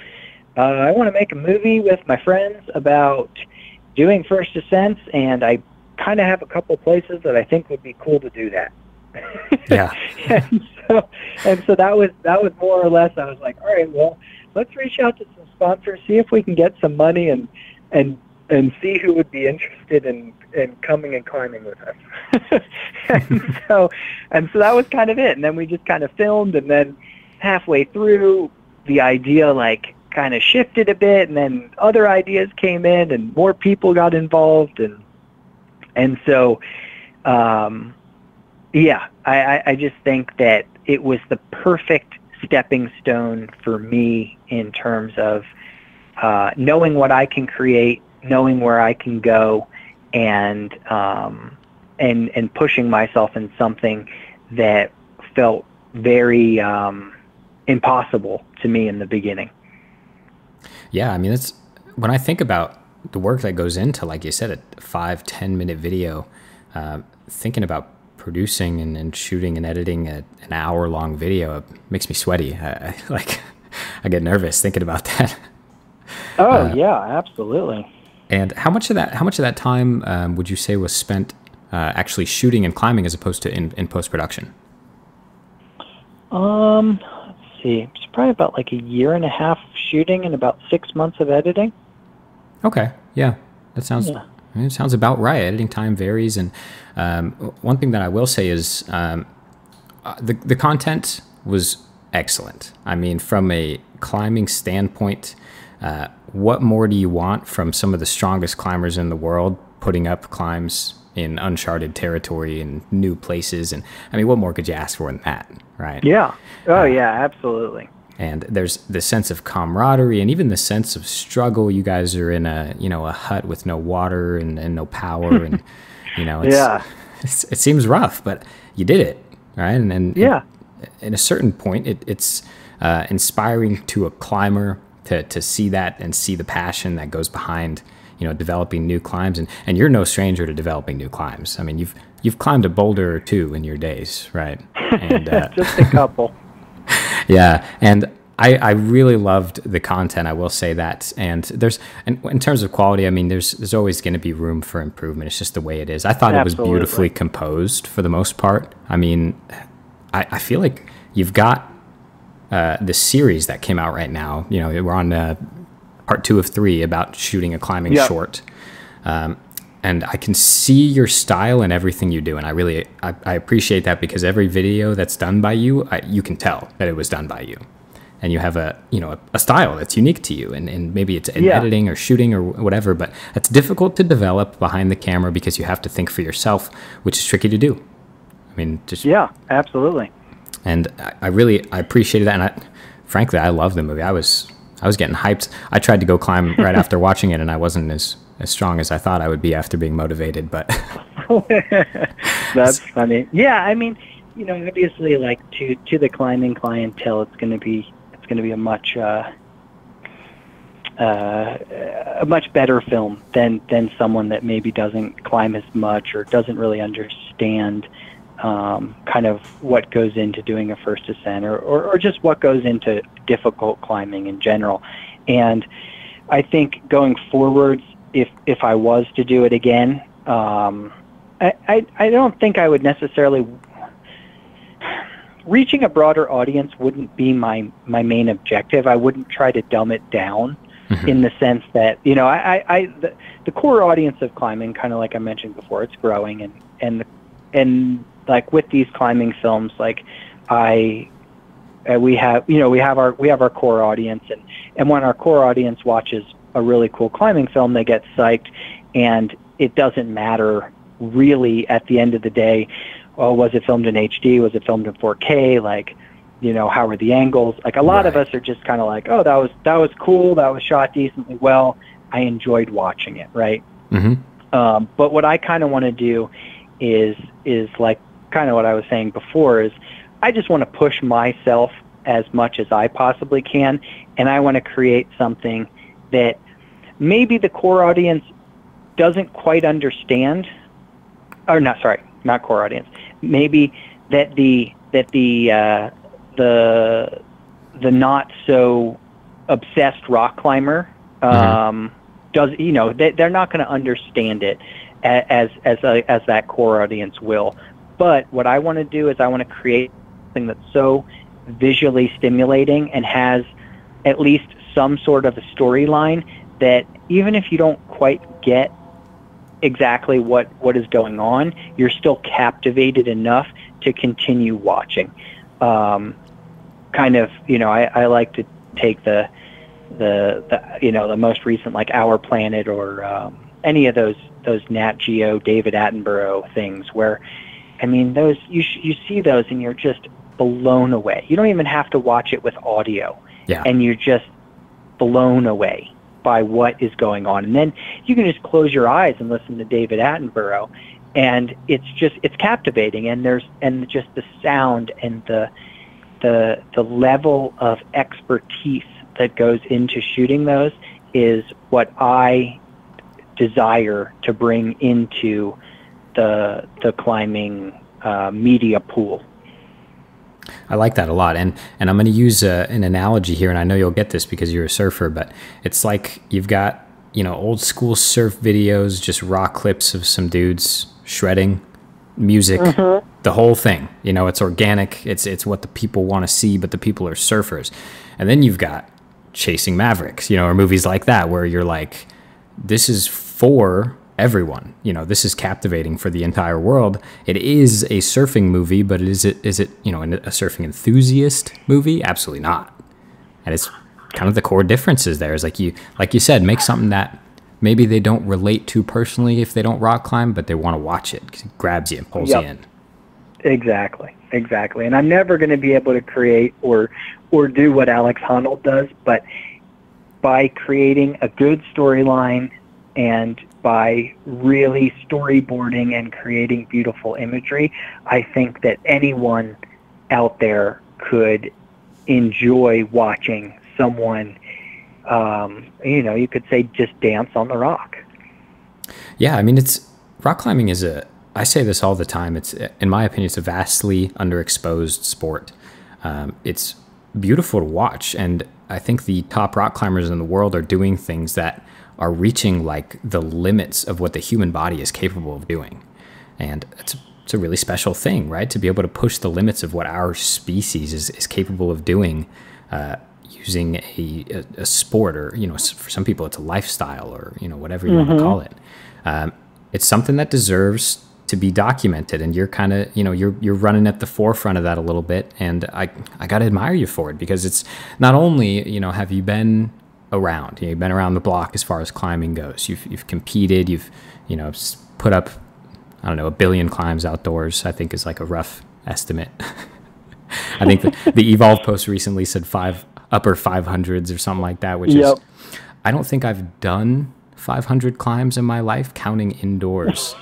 I want to make a movie with my friends about doing first ascents, and I kind of have a couple places that I think would be cool to do that. Yeah. and so that was more or less, I was like, all right, well, let's reach out to some sponsors, see if we can get some money, and see who would be interested in coming and climbing with us. and so that was kind of it. And then we just kind of filmed, and then halfway through, the idea like kind of shifted a bit, and then other ideas came in, and more people got involved, and so yeah, I just think that it was the perfect stepping stone for me in terms of knowing what I can create, knowing where I can go, and pushing myself in something that felt very impossible to me in the beginning. Yeah, I mean, it's when I think about the work that goes into, like you said, a 5-10 minute video, thinking about producing and shooting and editing an hour-long video, it makes me sweaty. I get nervous thinking about that. Oh yeah, absolutely. And how much of that time would you say was spent actually shooting and climbing as opposed to in post-production? Let's see. It's probably about like a year and a half shooting and about 6 months of editing. Okay. Yeah, that sounds. Yeah. It sounds about right. Editing time varies, and one thing that I will say is the content was excellent. I mean, from a climbing standpoint, what more do you want from some of the strongest climbers in the world putting up climbs in uncharted territory and new places? And I mean, what more could you ask for than that, right? Yeah. Oh, yeah, absolutely. And there's the sense of camaraderie and even the sense of struggle. You guys are in a hut with no water and no power, and it seems rough, but you did it, right? And yeah, in a certain point, it's inspiring to a climber to see that and see the passion that goes behind developing new climbs. And you're no stranger to developing new climbs. I mean, you've climbed a boulder or two in your days, right? And just a couple. Yeah, and I really loved the content, I will say that. And in terms of quality, I mean, there's always going to be room for improvement. It's just the way it is. I thought Absolutely. It was beautifully composed for the most part. I mean, I feel like you've got the series that came out right now. We're on part 2 of 3 about shooting a climbing short. And I can see your style in everything you do, and I appreciate that, because every video that's done by you, you can tell that it was done by you, and you have a style that's unique to you, and maybe it's in editing or shooting or whatever, but it's difficult to develop behind the camera because you have to think for yourself, which is tricky to do. I mean, absolutely. And I appreciated that, and frankly, I love the movie. I was getting hyped. I tried to go climb right after watching it, and I wasn't as strong as I thought I would be after being motivated, but that's funny. Yeah, I mean, obviously, like to the climbing clientele, it's going to be a much better film than someone that maybe doesn't climb as much or doesn't really understand kind of what goes into doing a first ascent, or just what goes into difficult climbing in general. And I think going forwards, if I was to do it again, I don't think I would necessarily, reaching a broader audience wouldn't be my main objective. I wouldn't try to dumb it down in the sense that, you know, the core audience of climbing, kind of like I mentioned before, it's growing, and like with these climbing films, like we have our core audience, and when our core audience watches a really cool climbing film, they get psyched, and it doesn't matter really at the end of the day, oh, was it filmed in HD? Was it filmed in 4K? Like, you know, how are the angles? Like, a lot of us are just kind of like, oh, that was cool. That was shot decently well. I enjoyed watching it, right? But what I kind of want to do is like kind of what I was saying before, is I just want to push myself as much as I possibly can, and I want to create something that maybe the core audience doesn't quite understand, or not core audience. Maybe that the not so obsessed rock climber does, you know, they're not going to understand it as that core audience will. But what I want to do is I want to create something that's so visually stimulating and has at least some sort of a storyline that even if you don't quite get exactly what is going on, you're still captivated enough to continue watching. Kind of, you know, I like to take the you know, the most recent, like Our Planet, or any of those Nat Geo, David Attenborough things, where, I mean, those you see those and you're just blown away. You don't even have to watch it with audio, and you're just blown away by what is going on. And then you can just close your eyes and listen to David Attenborough, and it's captivating. And just the sound and the level of expertise that goes into shooting those is what I desire to bring into the climbing media pool. I like that a lot, and I'm going to use an analogy here, and I know you'll get this because you're a surfer, but it's like you've got, you know, old school surf videos, just raw clips of some dudes shredding, music, the whole thing. You know, it's organic, it's what the people want to see, but the people are surfers. And then you've got Chasing Mavericks, you know, or movies like that where you're like, this is for everyone. You know, this is captivating for the entire world. It is a surfing movie, but is it, you know, a surfing enthusiast movie? Absolutely not. And it's kind of the core differences there is like you said, make something that maybe they don't relate to personally if they don't rock climb, but they want to watch it because it grabs you and pulls you in. Exactly. And I'm never going to be able to create or do what Alex Honnold does, but by creating a good storyline and by really storyboarding and creating beautiful imagery, I think that anyone out there could enjoy watching someone, you know, you could say just dance on the rock. Yeah, I mean, rock climbing is I say this all the time, it's, in my opinion, it's a vastly underexposed sport. It's beautiful to watch, and I think the top rock climbers in the world are doing things that are reaching like the limits of what the human body is capable of doing. And it's a really special thing, right? To be able to push the limits of what our species is capable of doing, using a sport, or, you know, for some people it's a lifestyle, or, you know, whatever you want to call it. It's something that deserves to be documented, and you're kind of, you know, you're running at the forefront of that a little bit, and I got to admire you for it, because it's not only, you know, have you been around, you've been around the block as far as climbing goes, you've competed, you've, you know, put up, I don't know, 1 billion climbs outdoors, I think is like a rough estimate. I think the Evolve post recently said upper 500s or something like that, which is, I don't think I've done 500 climbs in my life, counting indoors.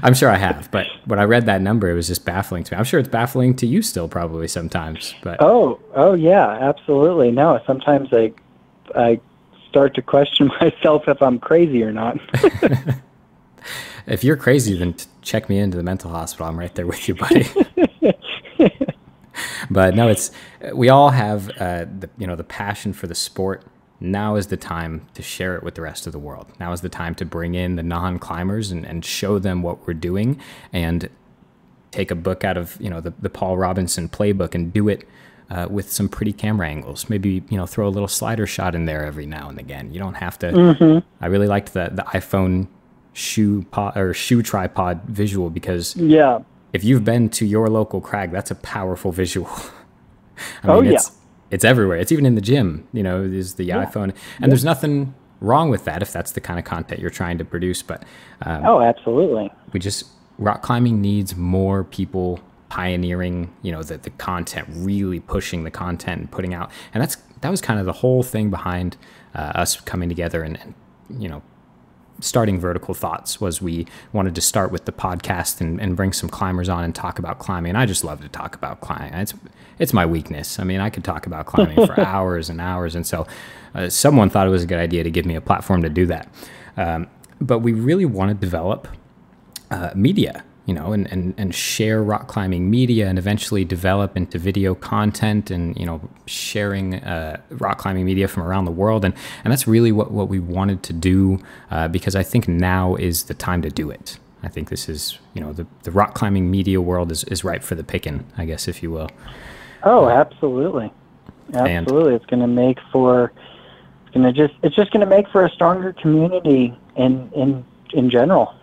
I'm sure I have, but when I read that number, it was just baffling to me. I'm sure it's baffling to you still, probably sometimes. But oh yeah, absolutely. No, sometimes I start to question myself if I'm crazy or not. If you're crazy, then check me into the mental hospital. I'm right there with you, buddy. But no, we all have the passion for the sport. Now is the time to share it with the rest of the world. Now is the time to bring in the non-climbers and show them what we're doing, and take a book out of the Paul Robinson playbook and do it with some pretty camera angles. Maybe throw a little slider shot in there every now and again. You don't have to. Mm-hmm. I really liked the iPhone shoe tripod visual, because if you've been to your local crag, that's a powerful visual. I mean, it's everywhere. It's even in the gym, is the iPhone. And there's nothing wrong with that if that's the kind of content you're trying to produce. But absolutely. Rock climbing needs more people pioneering, the content, really pushing the content and putting out. And that was kind of the whole thing behind us coming together and starting Vertical Thoughts. Was we wanted to start with the podcast and bring some climbers on and talk about climbing. And I just love to talk about climbing. It's my weakness. I mean, I could talk about climbing for hours and hours. And so someone thought it was a good idea to give me a platform to do that. But we really want to develop media, and share rock climbing media, and eventually develop into video content and, sharing rock climbing media from around the world. And that's really what we wanted to do, because I think now is the time to do it. I think this is, the rock climbing media world is ripe for the picking, I guess, if you will. Oh, absolutely. Absolutely. It's going to make for, it's just going to make for a stronger community in general.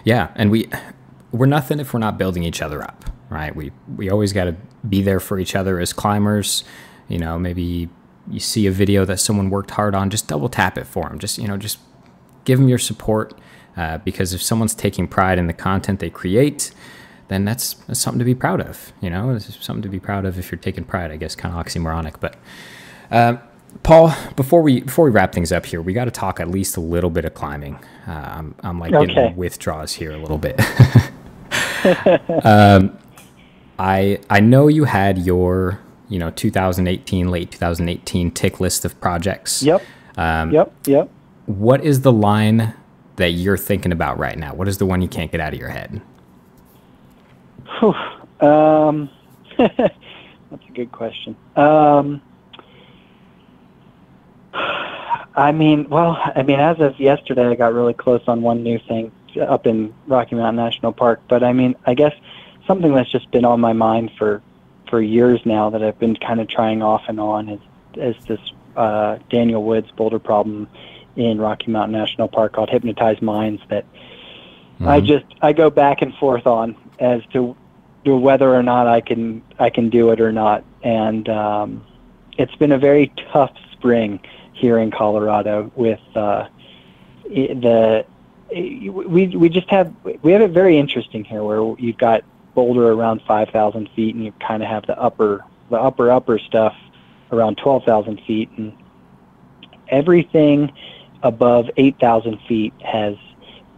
Yeah, and we're nothing if we're not building each other up, right? We always got to be there for each other as climbers. Maybe you see a video that someone worked hard on, just double tap it for them. Just give them your support, because if someone's taking pride in the content they create, then that's something to be proud of. It's something to be proud of if you're taking pride. I guess kind of oxymoronic, but. Paul, before we wrap things up here, we got to talk at least a little bit of climbing. I'm like getting withdrawals here a little bit. I know you had your 2018, late 2018 tick list of projects. Yep. Yep. What is the line that you're thinking about right now? What is the one you can't get out of your head? That's a good question. As of yesterday, I got really close on one new thing up in Rocky Mountain National Park. But I guess something that's just been on my mind for years now that I've been kind of trying off and on is this Daniel Woods boulder problem in Rocky Mountain National Park called Hypnotized Minds that I go back and forth on as to whether or not I can do it or not. And it's been a very tough spring here in Colorado with we have it very interesting here, where you've got boulder around 5,000 feet, and you kind of have the upper stuff around 12,000 feet, and everything above 8,000 feet has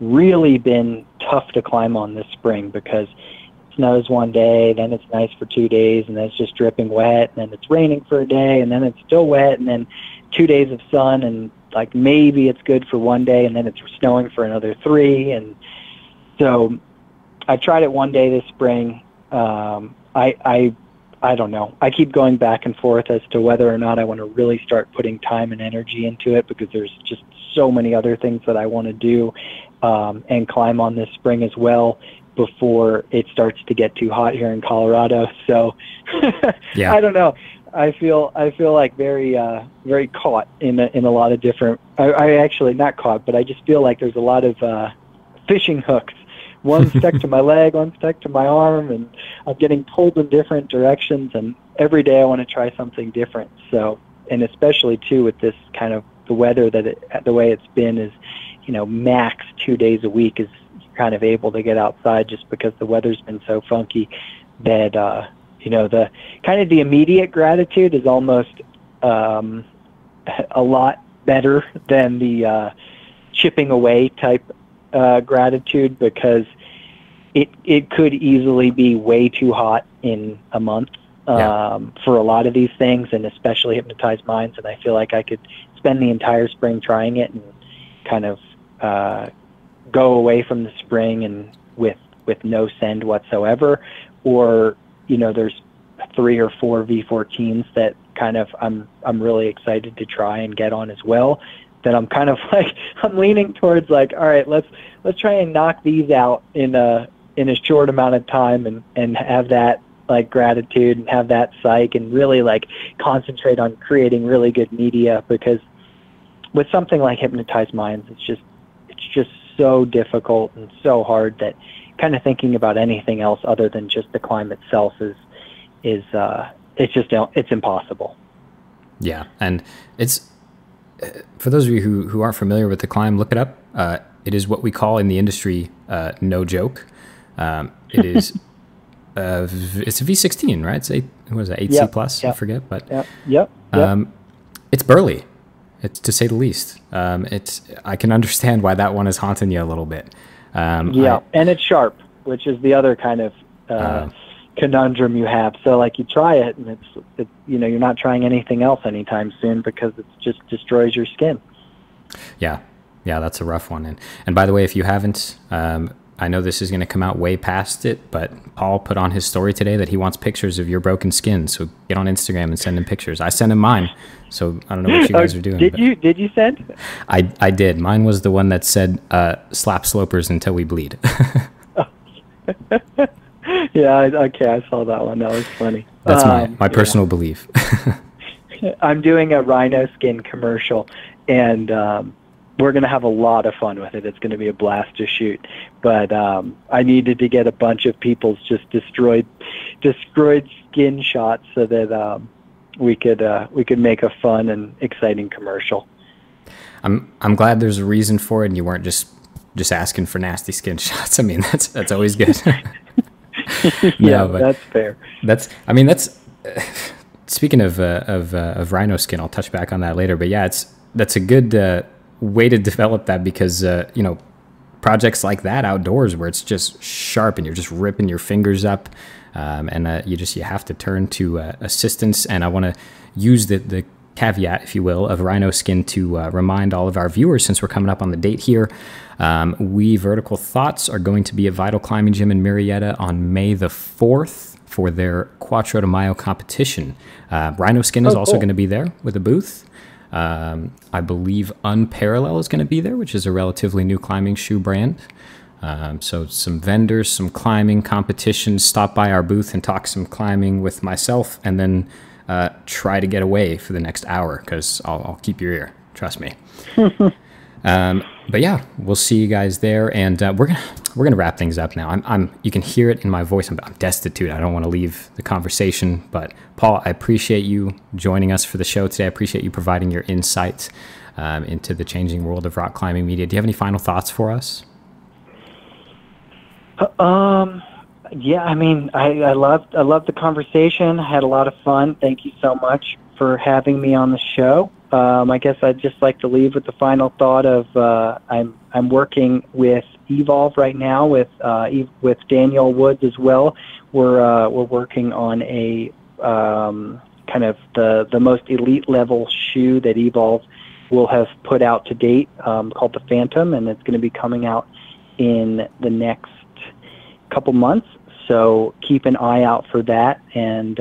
really been tough to climb on this spring, because it snows one day, then it's nice for 2 days, and then it's just dripping wet, and then it's raining for a day, and then it's still wet, and then 2 days of sun, and like maybe it's good for one day, and then it's snowing for another 3. And so I tried it one day this spring. I don't know. I keep going back and forth as to whether or not I want to really start putting time and energy into it, because there's just so many other things that I want to do and climb on this spring as well before it starts to get too hot here in Colorado. So I don't know. I feel like very caught in a lot of different. I actually not caught, but I just feel like there's a lot of fishing hooks. One stuck to my leg, one stuck to my arm, and I'm getting pulled in different directions. And every day I want to try something different. So, and especially too with this kind of the weather the way it's been is, max 2 days a week is kind of able to get outside, just because the weather's been so funky that. The kind of the immediate gratitude is almost a lot better than the chipping away type gratitude, because it could easily be way too hot in a month for a lot of these things, and especially Hypnotized Minds. And I feel like I could spend the entire spring trying it and kind of go away from the spring and with no send whatsoever, or there's 3 or 4 V14s that kind of I'm really excited to try and get on as well. That I'm kind of like, I'm leaning towards like, all right, let's try and knock these out in a short amount of time and have that like gratitude and have that psych and really like concentrate on creating really good media, because with something like Hypnotized Minds, it's just so difficult and so hard that kind of thinking about anything else other than just the climb itself is it's impossible. Yeah, and it's for those of you who aren't familiar with the climb, look it up. It is what we call in the industry no joke. It is it's a V16, right? It's 8C plus. I forget, but yep. It's burly. It's, to say the least. I can understand why that one is haunting you a little bit. And it's sharp, which is the other kind of conundrum you have. So like you try it, and it's you're not trying anything else anytime soon because it just destroys your skin. Yeah, that's a rough one. And by the way, if you haven't, I know this is going to come out way past it, but Paul put on his story today that he wants pictures of your broken skin. So get on Instagram and send him pictures. I sent him mine, so I don't know what you guys are doing. Did you send? I did. Mine was the one that said slap slopers until we bleed. Yeah, okay, I saw that one. That was funny. That's my personal belief. I'm doing a rhino skin commercial, and we're going to have a lot of fun with it. It's going to be a blast to shoot. But I needed to get a bunch of people's just destroyed skin shots so that we could make a fun and exciting commercial. I'm glad there's a reason for it, and you weren't just asking for nasty skin shots. I mean, that's always good. Yeah, that's fair. That's speaking of rhino skin, I'll touch back on that later. But yeah, that's a good way to develop that, because projects like that outdoors where it's just sharp and you're just ripping your fingers up, and you have to turn to assistance. And I want to use the caveat, if you will, of rhino skin to remind all of our viewers, since we're coming up on the date here. We Vertical Thoughts are going to be at Vital Climbing Gym in Marietta on May the 4th for their Quattro de Mayo competition. Rhino Skin is also going to be there with a booth. I believe Unparallel is going to be there, which is a relatively new climbing shoe brand. So some vendors, some climbing competitions. Stop by our booth and talk some climbing with myself, and then try to get away for the next hour, because I'll keep your ear. Trust me. But yeah, we'll see you guys there, and we're gonna wrap things up now. You can hear it in my voice. I'm destitute. I don't want to leave the conversation. But Paul, I appreciate you joining us for the show today. I appreciate you providing your insights into the changing world of rock climbing media. Do you have any final thoughts for us? Yeah, I mean, I loved the conversation. I had a lot of fun. Thank you so much for having me on the show. I guess I'd just like to leave with the final thought of I'm working with Evolve right now with Daniel Woods as well. We're working on a kind of the most elite level shoe that Evolve will have put out to date, called the Phantom, and it's going to be coming out in the next couple months. So keep an eye out for that. And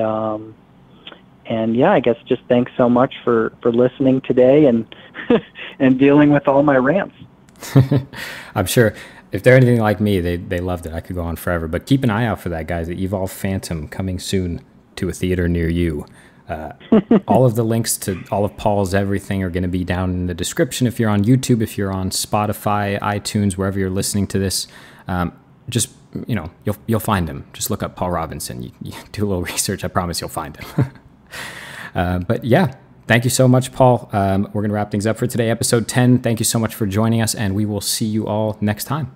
yeah, I guess just thanks so much for listening today and and dealing with all my rants. I'm sure if they're anything like me, they loved it. I could go on forever. But keep an eye out for that, guys. The Evolve Phantom coming soon to a theater near you. All of the links to all of Paul's everything are going to be down in the description. If you're on YouTube, if you're on Spotify, iTunes, wherever you're listening to this, just you'll find him. Just look up Paul Robinson. You do a little research. I promise you'll find him. But yeah, thank you so much, Paul. We're going to wrap things up for today, episode 10. Thank you so much for joining us, and we will see you all next time.